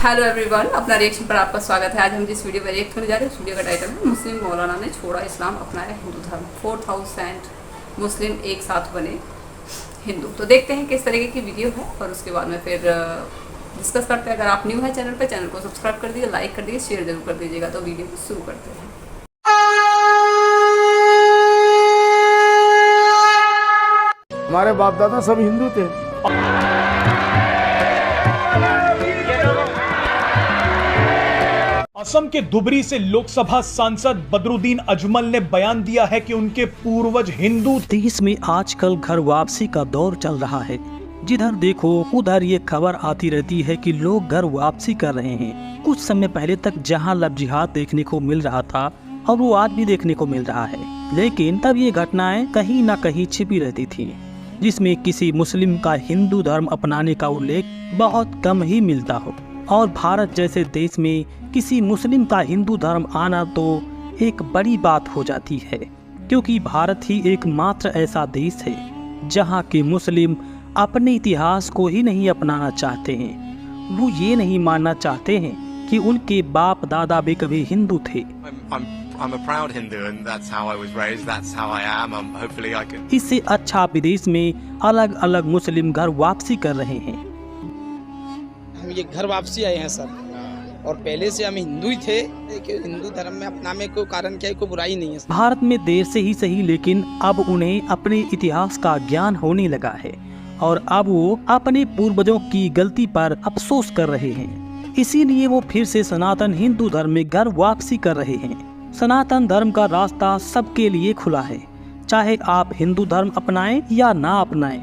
Hello everyone, अपना reaction पर आपका स्वागत है। आज हम जिस वीडियो पर रिएक्ट करने जा रहे हैं, उस वीडियो का टाइटल है मुस्लिम मौलाना ने छोड़ा इस्लाम, अपनाया हिंदू धर्म, 4000 मुस्लिम एक साथ बने हिंदू। तो देखते हैं किस तरीके की वीडियो है और उसके बाद में फिर डिस्कस करते हैं। अगर आप न्यू है चैनल पर, चैनल को सब्सक्राइब कर दीजिए, लाइक कर दीजिए, शेयर जरूर कर दीजिएगा। तो वीडियो को शुरू करते हैं। हमारे बाप दादा सब हिंदू थे। असम के धुबरी से लोकसभा सांसद बदरुद्दीन अजमल ने बयान दिया है कि उनके पूर्वज हिंदू। देश में आजकल घर वापसी का दौर चल रहा है। जिधर देखो उधर ये खबर आती रहती है कि लोग घर वापसी कर रहे हैं। कुछ समय पहले तक जहां लब जिहाद देखने को मिल रहा था और वो आज भी देखने को मिल रहा है, लेकिन तब ये घटनाएं कहीं न कहीं छिपी रहती थी, जिसमें किसी मुस्लिम का हिंदू धर्म अपनाने का उल्लेख बहुत कम ही मिलता हो। और भारत जैसे देश में किसी मुस्लिम का हिंदू धर्म आना तो एक बड़ी बात हो जाती है, क्योंकि भारत ही एकमात्र ऐसा देश है जहां के मुस्लिम अपने इतिहास को ही नहीं अपनाना चाहते हैं। वो ये नहीं मानना चाहते हैं कि उनके बाप दादा भी कभी हिंदू थे। I'm a proud Hindu and that's how I was raised, that's how I am. Hopefully I can. इससे अच्छा विदेश में अलग अलग मुस्लिम घर वापसी कर रहे हैं। हम ये घर वापसी आए हैं सर, और पहले से हम हिंदू ही थे, लेकिन हिंदू धर्म में अपनाने को कारण क्या है, कोई बुराई नहीं है। भारत में देर से ही सही, लेकिन अब उन्हें अपने इतिहास का ज्ञान होने लगा है और अब वो अपने पूर्वजों की गलती पर अफसोस कर रहे हैं। इसीलिए वो फिर से सनातन हिंदू धर्म में घर वापसी कर रहे हैं। सनातन धर्म का रास्ता सबके लिए खुला है, चाहे आप हिंदू धर्म अपनाएं या ना अपनाएं,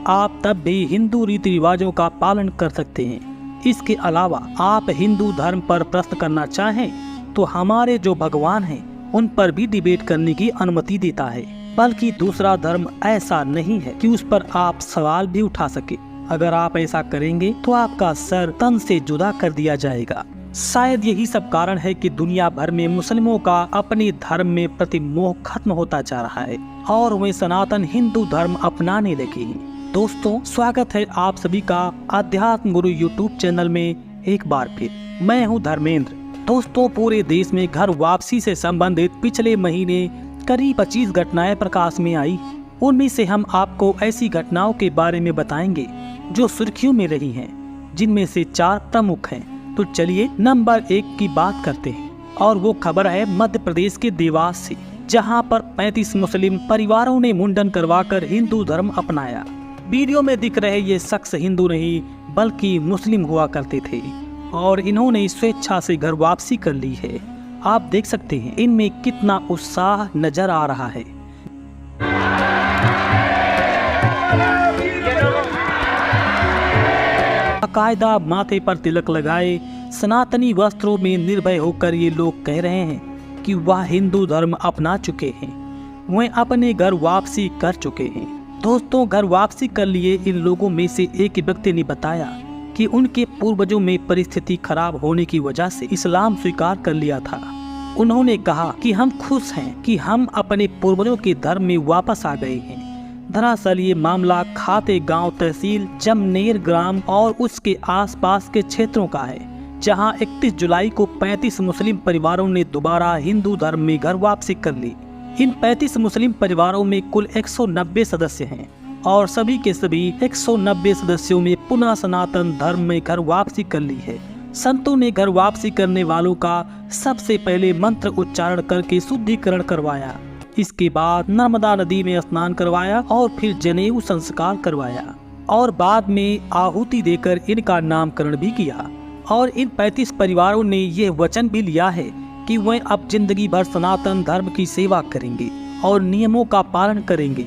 आप तब भी हिंदू रीति रिवाजों का पालन कर सकते हैं। इसके अलावा आप हिंदू धर्म पर प्रश्न करना चाहें तो हमारे जो भगवान हैं उन पर भी डिबेट करने की अनुमति देता है, बल्कि दूसरा धर्म ऐसा नहीं है कि उस पर आप सवाल भी उठा सके। अगर आप ऐसा करेंगे तो आपका सर तन से जुदा कर दिया जाएगा। शायद यही सब कारण है कि दुनिया भर में मुस्लिमों का अपने धर्म में प्रतिमोह खत्म होता जा रहा है और वे सनातन हिंदू धर्म अपनाने लगे हैं। दोस्तों, स्वागत है आप सभी का अध्यात्म गुरु यूट्यूब चैनल में एक बार फिर। मैं हूं धर्मेंद्र। दोस्तों, पूरे देश में घर वापसी से संबंधित पिछले महीने करीब 25 घटनाएं प्रकाश में आई। उनमें से हम आपको ऐसी घटनाओं के बारे में बताएंगे जो सुर्खियों में रही हैं, जिनमें से 4 प्रमुख हैं। तो चलिए नंबर 1 की बात करते हैं, और वो खबर है मध्य प्रदेश के देवास से, जहां पर 35 मुस्लिम परिवारों ने मुंडन करवाकर हिंदू धर्म अपनाया। वीडियो में दिख रहे ये शख्स हिंदू नहीं बल्कि मुस्लिम हुआ करते थे और इन्होंने स्वेच्छा से घर वापसी कर ली है। आप देख सकते हैं इनमें कितना उत्साह नजर आ रहा है। बाकायदा माथे पर तिलक लगाए सनातनी वस्त्रों में निर्भय होकर ये लोग कह रहे हैं कि वह हिंदू धर्म अपना चुके हैं, वे अपने घर वापसी कर चुके हैं। दोस्तों, घर वापसी कर लिए इन लोगों में से एक व्यक्ति ने बताया कि उनके पूर्वजों में परिस्थिति खराब होने की वजह से इस्लाम स्वीकार कर लिया था। उन्होंने कहा कि हम खुश हैं कि हम अपने पूर्वजों के धर्म में वापस आ गए हैं। दरअसल ये मामला खाते गांव तहसील जमनेर ग्राम और उसके आसपास के क्षेत्रों का है, जहां 31 जुलाई को 35 मुस्लिम परिवारों ने दोबारा हिंदू धर्म में घर वापसी कर ली। इन 35 मुस्लिम परिवारों में कुल 190 सदस्य हैं और सभी के सभी 190 सदस्यों में पुनः सनातन धर्म में घर वापसी कर ली है। संतों ने घर वापसी करने वालों का सबसे पहले मंत्र उच्चारण करके शुद्धिकरण करवाया। इसके बाद नर्मदा नदी में स्नान करवाया और फिर जनेऊ संस्कार करवाया और बाद में आहुति देकर इनका नामकरण भी किया। और इन 35 परिवारों ने यह वचन भी लिया है कि वे अब जिंदगी भर सनातन धर्म की सेवा करेंगे और नियमों का पालन करेंगे।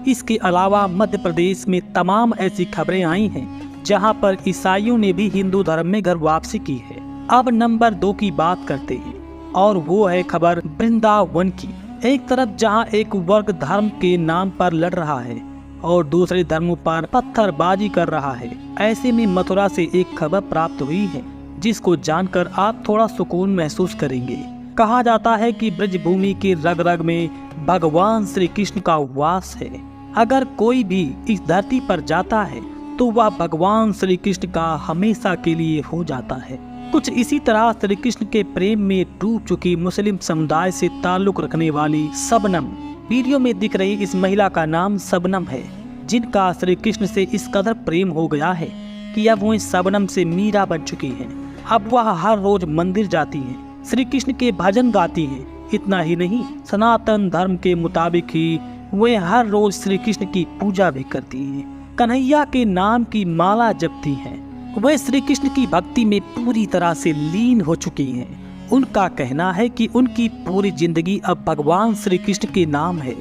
इसके अलावा मध्य प्रदेश में तमाम ऐसी खबरें आई हैं जहां पर ईसाइयों ने भी हिंदू धर्म में घर वापसी की है। अब नंबर 2 की बात करते हैं, और वो है खबर वृंदावन की। एक तरफ जहां एक वर्ग धर्म के नाम पर लड़ रहा है और दूसरे धर्मों पर पत्थरबाजी कर रहा है, ऐसे में मथुरा से एक खबर प्राप्त हुई है जिसको जानकर आप थोड़ा सुकून महसूस करेंगे। कहा जाता है कि ब्रजभूमि की रग रग में भगवान श्री कृष्ण का वास है। अगर कोई भी इस धरती पर जाता है तो वह भगवान श्री कृष्ण का हमेशा के लिए हो जाता है। कुछ इसी तरह श्री कृष्ण के प्रेम में डूब चुकी मुस्लिम समुदाय से ताल्लुक रखने वाली शबनम, वीडियो में दिख रही इस महिला का नाम शबनम है, जिनका श्री कृष्ण से इस कदर प्रेम हो गया है कि अब वह शबनम से मीरा बन चुकी हैं। अब वह हर रोज मंदिर जाती हैं, श्री कृष्ण के भजन गाती हैं। इतना ही नहीं, सनातन धर्म के मुताबिक ही वे हर रोज श्री कृष्ण की पूजा भी करती हैं, कन्हैया के नाम की माला जपती हैं। वे श्री कृष्ण की भक्ति में पूरी तरह से लीन हो चुकी हैं। उनका कहना है कि उनकी पूरी जिंदगी अब भगवान श्री कृष्ण के नाम है।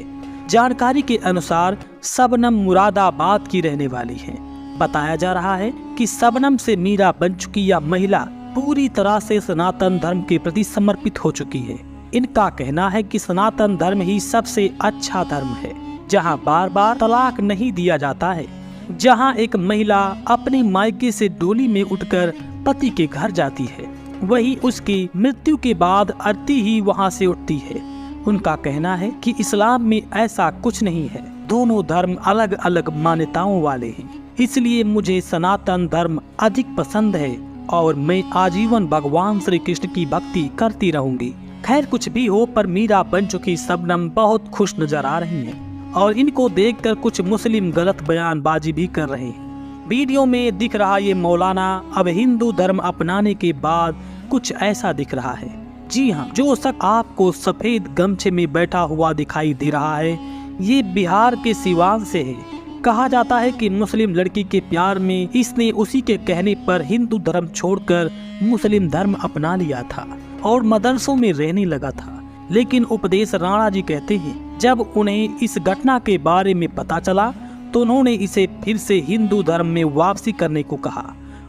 जानकारी के अनुसार शबनम मुरादाबाद की रहने वाली है। बताया जा रहा है कि शबनम से मीरा बन चुकी यह महिला पूरी तरह से सनातन धर्म के प्रति समर्पित हो चुकी है। इनका कहना है कि सनातन धर्म ही सबसे अच्छा धर्म है, जहां बार बार तलाक नहीं दिया जाता है, जहां एक महिला अपने मायके से डोली में उठकर पति के घर जाती है, वही उसकी मृत्यु के बाद अर्थी ही वहां से उठती है। उनका कहना है कि इस्लाम में ऐसा कुछ नहीं है, दोनों धर्म अलग अलग मान्यताओं वाले हैं, इसलिए मुझे सनातन धर्म अधिक पसंद है और मैं आजीवन भगवान श्री कृष्ण की भक्ति करती रहूंगी। खैर कुछ भी हो, पर मीरा बन चुकी शबनम बहुत खुश नजर आ रही हैं और इनको देखकर कुछ मुस्लिम गलत बयानबाजी भी कर रहे हैं। वीडियो में दिख रहा ये मौलाना अब हिंदू धर्म अपनाने के बाद कुछ ऐसा दिख रहा है। जी हाँ, जो शख्स आपको सफेद गमछे में बैठा हुआ दिखाई दे रहा है, ये बिहार के सिवान से है। कहा जाता है कि मुस्लिम लड़की के प्यार में इसने उसी के कहने पर हिंदू धर्म छोड़कर मुस्लिम धर्म अपना लिया था और मदरसों में रहने लगा था। लेकिन उपदेश राणा जी कहते हैं, जब उन्हें इस घटना के बारे में पता चला तो उन्होंने इसे फिर से हिंदू धर्म में वापसी करने को कहा।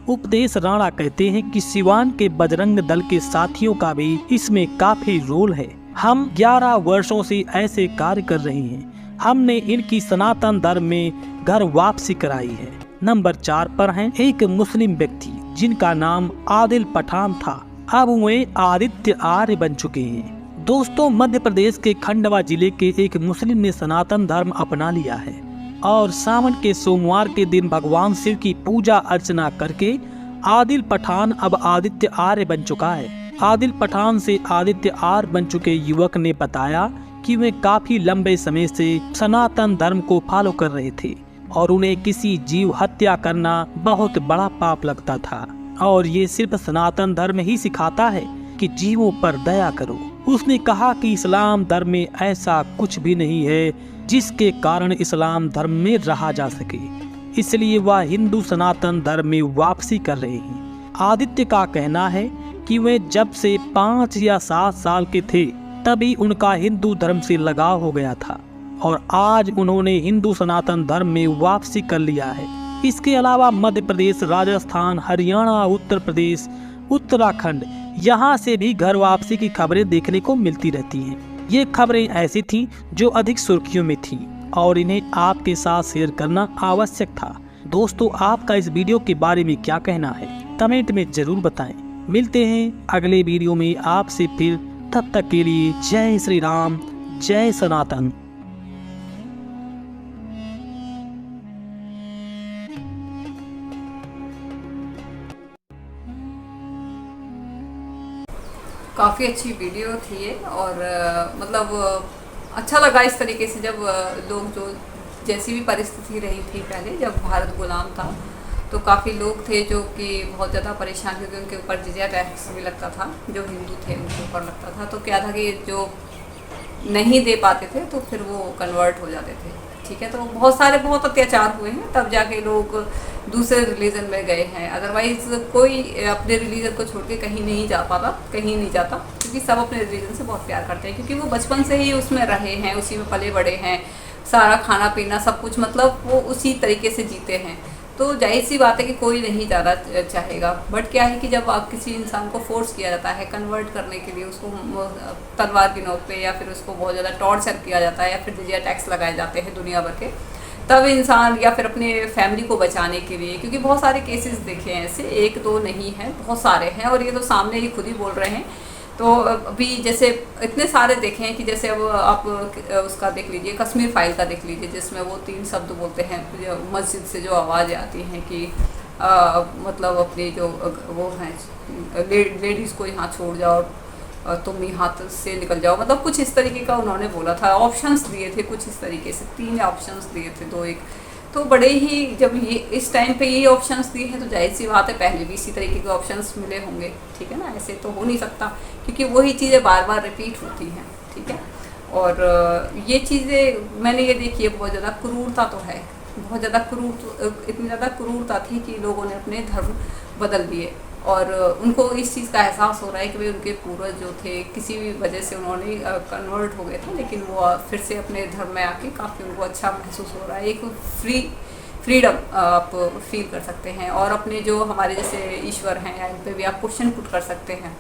उपदेश राणा कहते हैं कि सिवान के बजरंग दल के साथियों का भी इसमें काफी रोल है। हम 11 वर्षों से ऐसे कार्य कर रहे हैं। हमने इनकी सनातन धर्म में घर वापसी कराई है। नंबर 4 पर हैं एक मुस्लिम व्यक्ति जिनका नाम आदिल पठान था। अब वे आदित्य आर्य बन चुके हैं। दोस्तों, मध्य प्रदेश के खंडवा जिले के एक मुस्लिम ने सनातन धर्म अपना लिया है और सावन के सोमवार के दिन भगवान शिव की पूजा अर्चना करके आदिल पठान अब आदित्य आर्य बन चुका है। आदिल पठान से आदित्य आर्य बन चुके युवक ने बताया कि वे काफी लंबे समय से सनातन धर्म को फॉलो कर रहे थे और उन्हें किसी जीव हत्या करना बहुत बड़ा पाप लगता था और ये सिर्फ सनातन धर्म ही सिखाता है कि जीवों पर दया करो। उसने कहा कि इस्लाम धर्म में ऐसा कुछ भी नहीं है जिसके कारण इस्लाम धर्म में रहा जा सके, इसलिए वह हिंदू सनातन धर्म में वापसी कर रहे हैं। आदित्य का कहना है कि वे जब से 5 या 7 साल के थे तभी उनका हिंदू धर्म से लगाव हो गया था और आज उन्होंने हिंदू सनातन धर्म में वापसी कर लिया है। इसके अलावा मध्य प्रदेश, राजस्थान, हरियाणा, उत्तर प्रदेश, उत्तराखंड, यहाँ से भी घर वापसी की खबरें देखने को मिलती रहती हैं। ये खबरें ऐसी थीं जो अधिक सुर्खियों में थीं और इन्हें आपके साथ शेयर करना आवश्यक था। दोस्तों, आपका इस वीडियो के बारे में क्या कहना है, कमेंट में जरूर बताएं। मिलते हैं अगले वीडियो में आपसे फिर, तब तक के लिए जय श्री राम, जय सनातन। काफ़ी अच्छी वीडियो थी ये और मतलब अच्छा लगा इस तरीके से जब लोग जो जैसी भी परिस्थिति रही थी पहले जब भारत गुलाम था तो काफ़ी लोग थे जो कि बहुत ज़्यादा परेशान क्योंकि उनके ऊपर जिज़िया टैक्स भी लगता था, जो हिंदू थे उनके ऊपर लगता था। तो क्या था कि जो नहीं दे पाते थे तो फिर वो कन्वर्ट हो जाते थे। ठीक है, तो बहुत अत्याचार हुए हैं, तब जाके लोग दूसरे रिलीजन में गए हैं। अदरवाइज कोई अपने रिलीजन को छोड़ के कहीं नहीं जाता क्योंकि सब अपने रिलीजन से बहुत प्यार करते हैं, क्योंकि वो बचपन से ही उसमें रहे हैं, उसी में पले बड़े हैं, सारा खाना पीना सब कुछ मतलब वो उसी तरीके से जीते हैं। तो जाहिर सी बात है कि कोई नहीं जाना चाहेगा। बट क्या है कि जब आप किसी इंसान को फोर्स किया जाता है कन्वर्ट करने के लिए, उसको तलवार की नोक पे या फिर उसको बहुत ज़्यादा टॉर्चर किया जाता है या फिर जिज़िया टैक्स लगाए जाते हैं दुनिया भर के, तब इंसान या फिर अपने फैमिली को बचाने के लिए, क्योंकि बहुत सारे केसेस देखे हैं ऐसे, 1-2 नहीं है, बहुत सारे हैं और ये तो सामने ही खुद ही बोल रहे हैं। तो अभी जैसे इतने सारे देखे हैं कि जैसे अब आप उसका देख लीजिए, कश्मीर फाइल का देख लीजिए, जिसमें वो 3 शब्द बोलते हैं मस्जिद से जो आवाज़ें आती हैं कि मतलब अपनी जो वो हैं लेडीज़ को यहाँ छोड़ जाओ, तुम यहाँ से निकल जाओ, मतलब कुछ इस तरीके का उन्होंने बोला था। ऑप्शंस दिए थे कुछ इस तरीके से, 3 ऑप्शंस दिए थे, 2-1। तो बड़े ही, जब ये इस टाइम पे ये ऑप्शंस दिए हैं तो जाहिर सी बात है पहले भी इसी तरीके के ऑप्शंस मिले होंगे, ठीक है ना। ऐसे तो हो नहीं सकता, क्योंकि वही चीज़ें बार बार रिपीट होती हैं, ठीक है। और ये चीज़ें मैंने ये देखी है, बहुत ज़्यादा क्रूरता तो है, बहुत ज़्यादा इतनी ज़्यादा क्रूरता थी कि लोगों ने अपने धर्म बदल दिए, और उनको इस चीज़ का एहसास हो रहा है कि भाई उनके पूर्वज जो थे किसी भी वजह से उन्होंने कन्वर्ट हो गए थे, लेकिन वो फिर से अपने धर्म में आके काफ़ी उनको अच्छा महसूस हो रहा है। एक फ्रीडम आप फील कर सकते हैं, और अपने जो हमारे जैसे ईश्वर हैं इन पर भी आप क्वेश्चन पुट कर सकते हैं,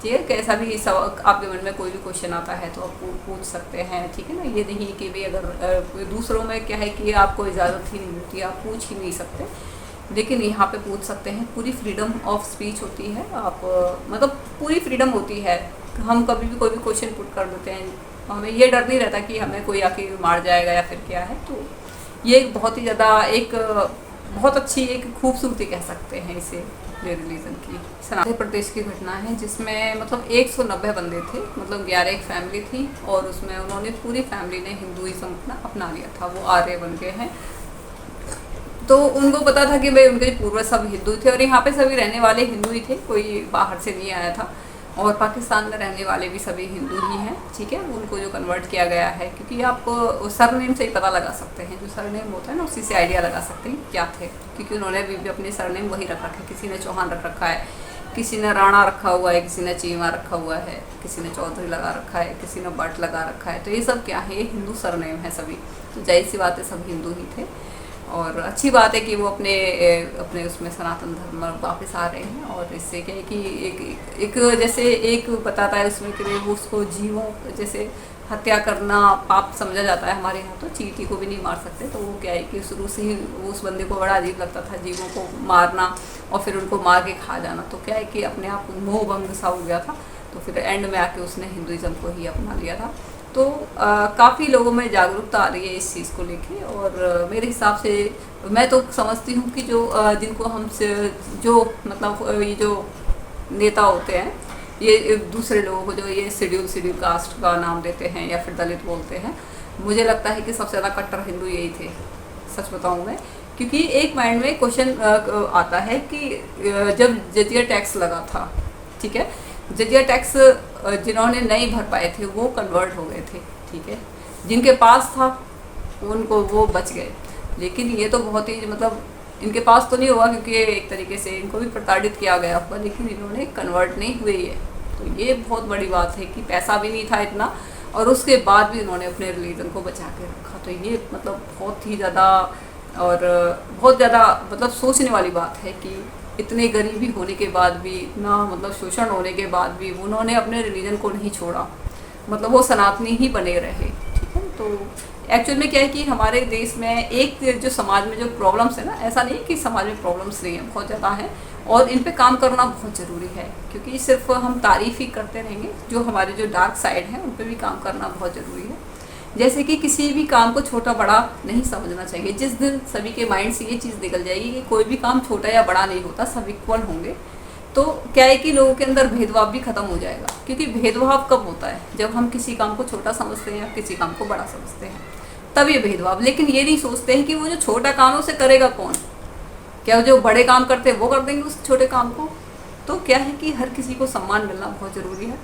ठीक है। कैसा भी सब आपके मन में कोई भी क्वेश्चन आता है तो आप पूछ सकते हैं, ठीक है ना। ये नहीं कि भाई अगर दूसरों में क्या है कि आपको इजाज़त ही नहीं मिलती, आप पूछ ही नहीं सकते, लेकिन यहाँ पे पूछ सकते हैं। पूरी फ्रीडम ऑफ स्पीच होती है, आप मतलब पूरी फ्रीडम होती है। हम कभी भी कोई भी क्वेश्चन पुट कर देते हैं, हमें ये डर नहीं रहता कि हमें कोई आके मार जाएगा या फिर क्या है। तो ये एक बहुत ही ज़्यादा एक बहुत अच्छी एक खूबसूरती कह सकते हैं इसे रिलीजन की। मध्य प्रदेश की घटना है जिसमें मतलब 190 बंदे थे, मतलब 11 एक फैमिली थी, और उसमें उन्होंने पूरी फैमिली ने हिंदुइज्म अपना लिया था, वो आर्य बन गए हैं। तो उनको पता था कि भाई उनके पूर्वज सब हिंदू थे, और यहाँ पे सभी रहने वाले हिंदू ही थे, कोई बाहर से नहीं आया था, और पाकिस्तान में रहने वाले भी सभी हिंदू ही हैं, ठीक है। उनको जो कन्वर्ट किया गया है, क्योंकि आप सरनेम से ही पता लगा सकते हैं, जो सरनेम होता है ना उसी से आइडिया लगा सकते हैं क्या थे, क्योंकि उन्होंने भी अपने सरनेम वही रख रखा है। किसी ने चौहान रख रखा है, किसी ने राणा रखा हुआ है, किसी ने चीमा रखा हुआ है, किसी ने चौधरी लगा रखा है, किसी ने भट्ट लगा रखा है। तो ये सब क्या है, ये हिंदू सरनेम है सभी, तो जाहिर सी बात है सब हिंदू ही थे। और अच्छी बात है कि वो अपने उसमें सनातन धर्म में वापस आ रहे हैं, और इससे क्या है कि एक जैसे एक बताता है उसमें कि वो उसको जीवों जैसे हत्या करना पाप समझा जाता है हमारे यहाँ, तो चींटी को भी नहीं मार सकते। तो वो क्या है कि शुरू से ही उस बंदे को बड़ा अजीब लगता था जीवों को मारना और फिर उनको मार के खा जाना। तो क्या है कि अपने आप मोह भंग सा हो गया था, तो फिर एंड में आके उसने हिंदुइज्म को ही अपना लिया था। तो काफ़ी लोगों में जागरूकता आ रही है इस चीज़ को लेके, और मेरे हिसाब से मैं तो समझती हूँ कि जो जिनको हमसे जो मतलब ये जो नेता होते हैं, ये दूसरे लोगों को जो ये शेड्यूल कास्ट का नाम देते हैं या फिर दलित बोलते हैं, मुझे लगता है कि सबसे ज़्यादा कट्टर हिंदू यही थे, सच बताऊँ मैं। क्योंकि एक माइंड में क्वेश्चन आता है कि जब जजिया टैक्स लगा था, ठीक है, जजिया टैक्स जिन्होंने नहीं भर पाए थे वो कन्वर्ट हो गए थे, ठीक है। जिनके पास था उनको वो बच गए, लेकिन ये तो बहुत ही मतलब इनके पास तो नहीं हुआ, क्योंकि एक तरीके से इनको भी प्रताड़ित किया गया होगा, लेकिन इन्होंने कन्वर्ट नहीं हुए ये। तो ये बहुत बड़ी बात है कि पैसा भी नहीं था इतना, और उसके बाद भी इन्होंने अपने रिलीजन को बचा के रखा। तो ये मतलब बहुत ही ज़्यादा और बहुत ज़्यादा मतलब सोचने वाली बात है कि इतने गरीबी होने के बाद भी, इतना मतलब शोषण होने के बाद भी उन्होंने अपने रिलीजन को नहीं छोड़ा, मतलब वो सनातनी ही बने रहे, ठीक है। तो एक्चुअल में क्या है कि हमारे देश में एक जो समाज में जो प्रॉब्लम्स है ना, ऐसा नहीं कि समाज में प्रॉब्लम्स नहीं है, बहुत ज़्यादा है, और इन पे काम करना बहुत ज़रूरी है। क्योंकि सिर्फ हम तारीफ़ ही करते रहेंगे, जो हमारे जो डार्क साइड हैं उन पे भी काम करना बहुत ज़रूरी है। जैसे कि किसी भी काम को छोटा बड़ा नहीं समझना चाहिए। जिस दिन सभी के माइंड से ये चीज़ निकल जाएगी कि कोई भी काम छोटा या बड़ा नहीं होता, सब इक्वल होंगे, तो क्या है कि लोगों के अंदर भेदभाव भी ख़त्म हो जाएगा। क्योंकि भेदभाव कब होता है, जब हम किसी काम को छोटा समझते हैं या किसी काम को बड़ा समझते हैं, तब ये भेदभाव। लेकिन ये नहीं सोचते हैं कि वो जो छोटा काम है उसे करेगा कौन, क्या जो बड़े काम करते हैं वो कर देंगे उस छोटे काम को। तो क्या है कि हर किसी को सम्मान मिलना बहुत ज़रूरी है।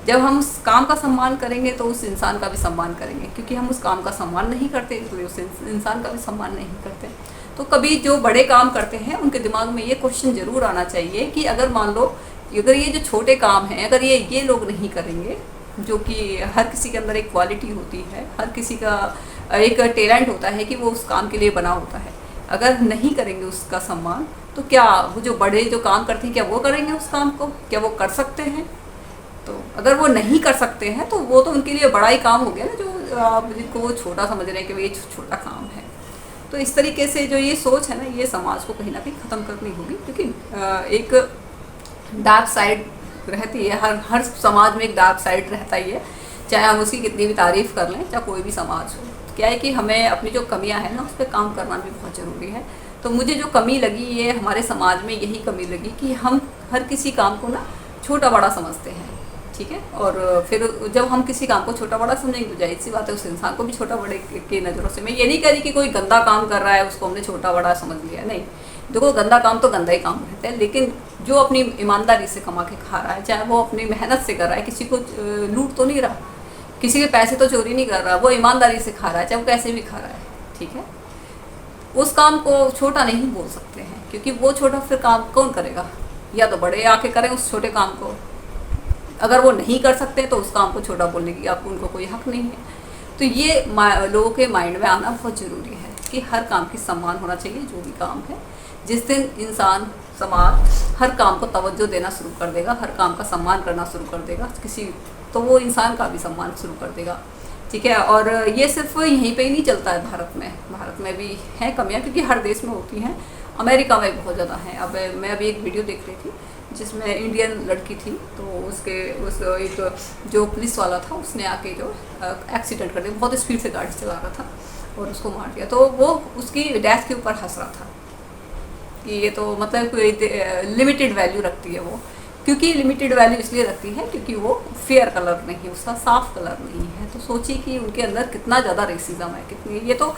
जब हम उस काम का सम्मान करेंगे तो उस इंसान का भी सम्मान करेंगे, क्योंकि हम उस काम का सम्मान नहीं करते इसलिए उस इंसान का भी सम्मान नहीं करते। तो कभी जो बड़े काम करते हैं उनके दिमाग में ये क्वेश्चन ज़रूर आना चाहिए कि अगर मान लो अगर ये जो छोटे काम हैं अगर ये लोग नहीं करेंगे, जो कि हर किसी के अंदर एक क्वालिटी होती है, हर किसी का एक टैलेंट होता है कि वो उस काम के लिए बना होता है, अगर नहीं करेंगे उसका सम्मान, तो क्या वो जो बड़े जो काम करते हैं क्या वो करेंगे उस काम को, क्या वो कर सकते हैं? तो अगर वो नहीं कर सकते हैं तो वो तो उनके लिए बड़ा ही काम हो गया ना, जो जिनको वो छोटा समझ रहे हैं कि ये छोटा काम है। तो इस तरीके से जो ये सोच है ना, ये समाज को कहीं ना कहीं ख़त्म करनी होगी, क्योंकि एक डार्क साइड रहती है, हर समाज में एक डार्क साइड रहता ही है, चाहे हम उसकी कितनी भी तारीफ़ कर लें, चाहे कोई भी समाज हो। क्या है कि हमें अपनी जो कमियां हैं ना उस पर काम करना भी बहुत ज़रूरी है। तो मुझे जो कमी लगी ये हमारे समाज में यही कमी लगी कि हम हर किसी काम को ना छोटा बड़ा समझते हैं, ठीक है। और फिर जब हम किसी काम को छोटा बड़ा समझेंगे तो जाहिर सी बात है उस इंसान को भी छोटा बड़े की नज़रों से। मैं ये नहीं कह रही कि कोई गंदा काम कर रहा है उसको हमने छोटा बड़ा समझ लिया, नहीं। देखो गंदा काम तो गंदा ही काम रहता है, लेकिन जो अपनी ईमानदारी से कमा के खा रहा है, चाहे वो अपनी मेहनत से कर रहा है, किसी को लूट तो नहीं रहा, किसी के पैसे तो चोरी नहीं कर रहा, वो ईमानदारी से खा रहा है, चाहे वो कैसे भी खा रहा है, ठीक है। उस काम को छोटा नहीं बोल सकते हैं, क्योंकि वो छोटा फिर काम कौन करेगा? या तो बड़े आके करें उस छोटे काम को। अगर वो नहीं कर सकते तो उस काम को छोटा बोलने की आपको उनको कोई हक नहीं है। तो ये लोगों के माइंड में आना बहुत ज़रूरी है कि हर काम की सम्मान होना चाहिए, जो भी काम है। जिस दिन इंसान समाज हर काम को तवज्जो देना शुरू कर देगा, हर काम का सम्मान करना शुरू कर देगा किसी, तो वो इंसान का भी सम्मान शुरू कर देगा, ठीक है। और ये सिर्फ यहीं पे ही नहीं चलता है, भारत में भी है कमियां, क्योंकि हर देश में होती हैं। अमेरिका में बहुत ज़्यादा है। अब मैं अभी एक वीडियो देख रही थी जिसमें इंडियन लड़की थी, तो उस एक जो पुलिस वाला था उसने आके जो एक्सीडेंट कर दिया, बहुत स्पीड से गाड़ी चला रहा था और उसको मार दिया। तो वो उसकी डेथ के ऊपर हंस रहा था कि ये तो मतलब कोई लिमिटेड वैल्यू रखती है वो, क्योंकि लिमिटेड वैल्यू इसलिए रखती है क्योंकि वो फेयर कलर नहीं है, उसका साफ कलर नहीं है। तो सोचिए कि उनके अंदर कितना ज़्यादा रेसिज्म है, कितनी, ये तो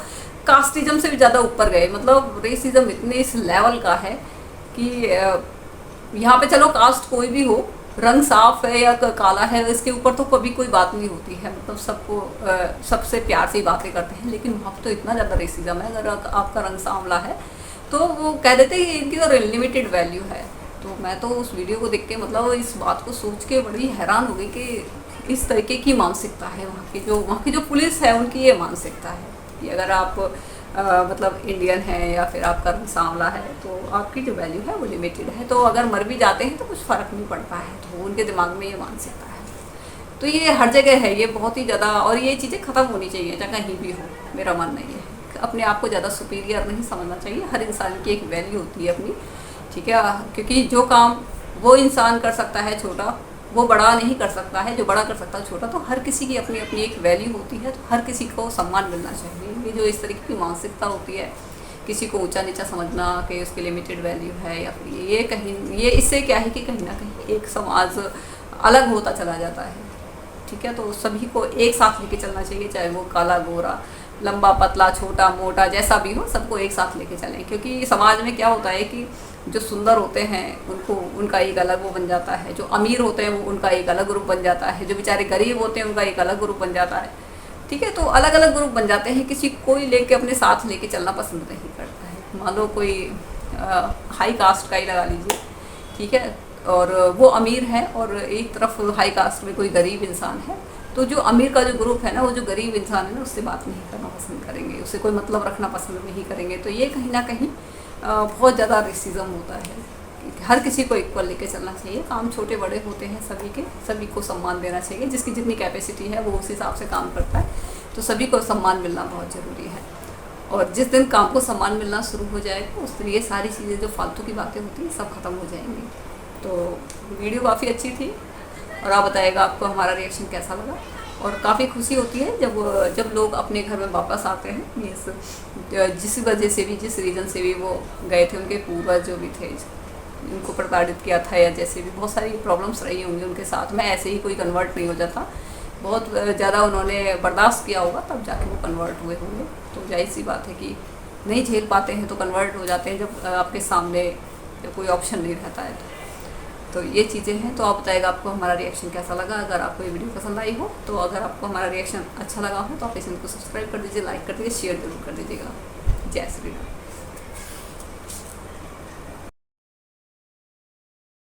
कास्टिज्म से भी ज़्यादा ऊपर गए। मतलब रेसिज्म इतने इस लेवल का है कि यहाँ पे चलो कास्ट कोई भी हो, रंग साफ है या काला है, इसके ऊपर तो कभी कोई बात नहीं होती है, मतलब सबको सबसे प्यार से ही बातें करते हैं। लेकिन वहाँ पे तो इतना ज़्यादा रेसिज्म है, अगर आपका रंग सांवला है तो वो कह देते हैं कि इनकी तो लिमिटेड वैल्यू है। तो मैं तो उस वीडियो को देख के मतलब इस बात को सोच के बड़ी हैरान हो गई कि इस तरीके की मानसिकता है वहाँ की जो पुलिस है, उनकी ये मानसिकता है कि अगर आप मतलब इंडियन है या फिर आपका रंग सांवला है तो आपकी जो वैल्यू है वो लिमिटेड है, तो अगर मर भी जाते हैं तो कुछ फ़र्क नहीं पड़ता है। तो उनके दिमाग में ये मानसिकता है। तो ये हर जगह है, ये बहुत ही ज़्यादा, और ये चीज़ें ख़त्म होनी चाहिए चाहे कहीं भी हो। मेरा मानना ये है अपने आप को ज़्यादा सुपीरियर नहीं समझना चाहिए। हर इंसान की एक वैल्यू होती है अपनी, ठीक है। क्योंकि जो काम वो इंसान कर सकता है छोटा, वो बड़ा नहीं कर सकता है, जो बड़ा कर सकता है छोटा। तो हर किसी की अपनी अपनी एक वैल्यू होती है, तो हर किसी को सम्मान मिलना चाहिए। ये जो इस तरीके की मानसिकता होती है, किसी को ऊंचा नीचा समझना कि उसकी लिमिटेड वैल्यू है या फिर ये कहीं, ये इससे क्या है कि कहीं ना कहीं एक समाज अलग होता चला जाता है, ठीक है। तो सभी को एक साथ लेके चलना चाहिए, चाहे वो काला गोरा, लंबा पतला, छोटा मोटा, जैसा भी हो, सबको एक साथ लेके चलें। क्योंकि समाज में क्या होता है कि जो सुंदर होते हैं उनको उनका एक अलग वो बन जाता है, जो अमीर होते हैं वो उनका एक अलग ग्रुप बन जाता है, जो बेचारे गरीब होते हैं उनका एक अलग ग्रुप बन जाता है, ठीक है। तो अलग अलग ग्रुप बन जाते हैं, किसी कोई लेके अपने साथ लेके चलना पसंद नहीं करता है। मान लो कोई हाई कास्ट का ही लगा लीजिए, ठीक है, और वो अमीर है और एक तरफ हाई कास्ट में कोई गरीब इंसान है, तो जो अमीर का जो ग्रुप है ना, वो जो गरीब इंसान है ना, उससे बात नहीं करना पसंद करेंगे, उससे कोई मतलब रखना पसंद नहीं करेंगे। तो ये कहीं ना कहीं बहुत ज़्यादा रेसिज्म होता है। हर किसी को इक्वल लेके चलना चाहिए, काम छोटे बड़े होते हैं सभी के, सभी को सम्मान देना चाहिए। जिसकी जितनी कैपेसिटी है वो उस हिसाब से काम करता है, तो सभी को सम्मान मिलना बहुत ज़रूरी है। और जिस दिन काम को सम्मान मिलना शुरू हो जाएगा उस दिन ये सारी चीज़ें जो फालतू की बातें होती हैं सब खत्म हो जाएंगी। तो वीडियो काफ़ी अच्छी थी और आप बताइएगा आपको हमारा रिएक्शन कैसा लगा। और काफ़ी खुशी होती है जब लोग अपने घर में वापस आते हैं, मीन्स जिस वजह से भी, जिस रीज़न से भी वो गए थे, उनके पूर्वज जो भी थे, उनको प्रताड़ित किया था या जैसे भी बहुत सारी प्रॉब्लम्स रही होंगी उनके साथ में, ऐसे ही कोई कन्वर्ट नहीं हो जाता, बहुत ज़्यादा उन्होंने बर्दाश्त किया होगा तब जाके वो कन्वर्ट हुए होंगे। तो जाहिर सी बात है कि नहीं झेल पाते हैं तो कन्वर्ट हो जाते हैं जब आपके सामने कोई ऑप्शन नहीं रहता है। तो ये चीज़ें हैं। तो आप बताइएगा आपको हमारा रिएक्शन कैसा लगा। अगर आपको ये वीडियो पसंद आई हो, तो अगर आपको हमारा रिएक्शन अच्छा लगा हो तो आप इस चैनल को सब्सक्राइब कर दीजिए, लाइक कर दीजिए, शेयर जरूर कर दीजिएगा। जय श्री राम।